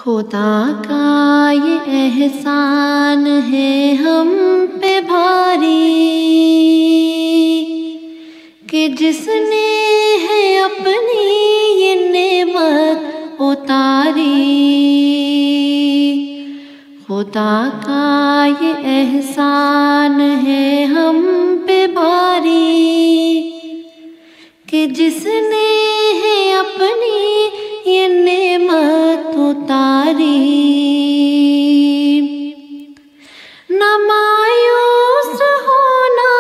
خدا کا یہ احسان ہے ہم پہ بھاری کہ جس نے ہے اپنی یہ نعمت اتاری۔ خدا کا یہ احسان ہے ہم پہ بھاری کہ جس نے ہے اپنی یہ نعمت اتاری۔ نہ مایوس ہونا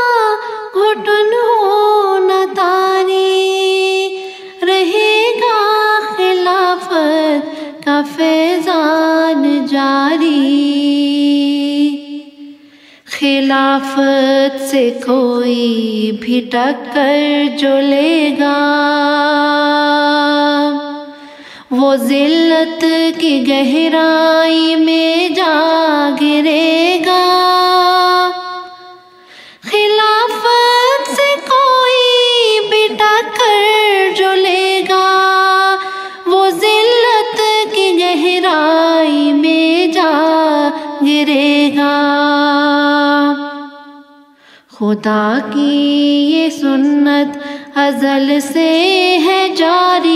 گھٹن ہونا تاری، رہے گا خلافت کا فیضان جاری۔ خلافت سے کوئی بھی ٹکر جو لے گا وہ ذلت کی گہرائی میں جا گرے گا۔ خلافت سے کوئی بھی ٹکر جو لے گا وہ ذلت کی گہرائی میں جا گرے گا۔ خدا کی یہ سنت ازل سے ہے جاری،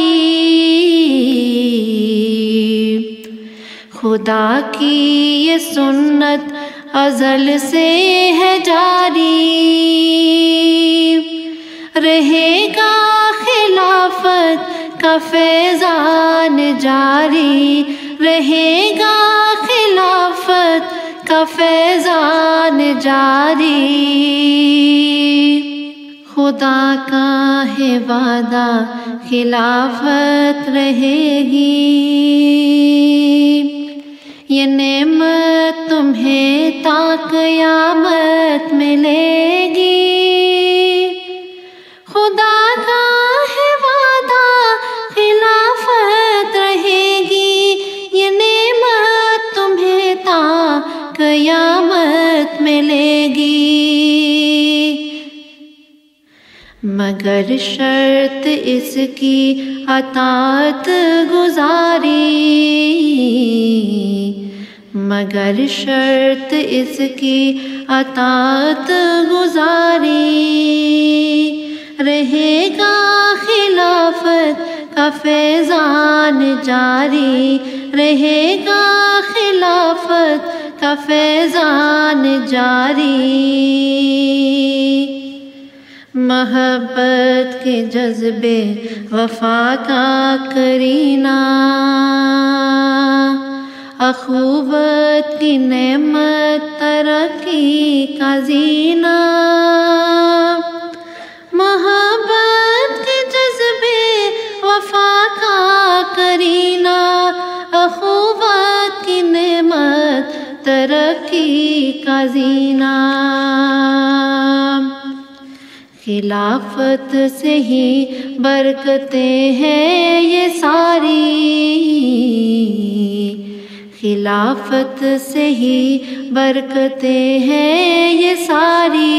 خدا کی یہ سنت ازل سے ہے جاری۔ رہے گا خلافت کا فیضان جاری، رہے گا خلافت کا فیضان جاری۔ خدا کا ہے وعدہ خلافت رہے گی، یہ نعمت تمہیں تا قیامت ملے گی۔ خدا کا ہے وعدہ خلافت رہے گی، یہ نعمت تمہیں تا قیامت ملے گی۔ مگر شرط اس کی اطاعت گزاری، مگر شرط اس کی اطاعت گزاری۔ رہے گا خلافت کا فیضان جاری، رہے گا خلافت کا فیضان جاری۔ محبت کے جذبے وفا کا کرینہ، اخوت کی نعمت ترقی کا زینہ۔ محبت کے جذبے وفا کا کرینہ، اخوت کی نعمت ترقی کا زینہ۔ خلافت سے ہی برکتیں ہیں یہ ساری، خلافت سے ہی برکتیں ہیں یہ ساری۔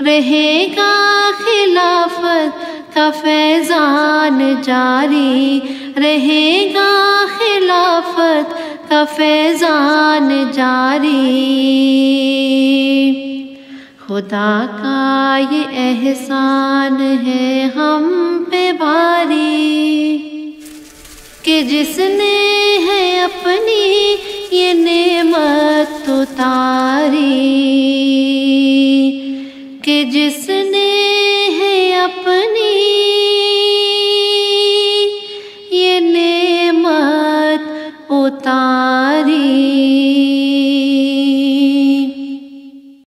رہے گا خلافت کا فیضان جاری، رہے گا خلافت کا فیضان جاری۔ خدا کا یہ احسان ہے ہم پہ بھاری کہ جس نے ہے اپنی یہ نعمت اتاری، کہ جس نے ہے اپنی یہ نعمت اتاری۔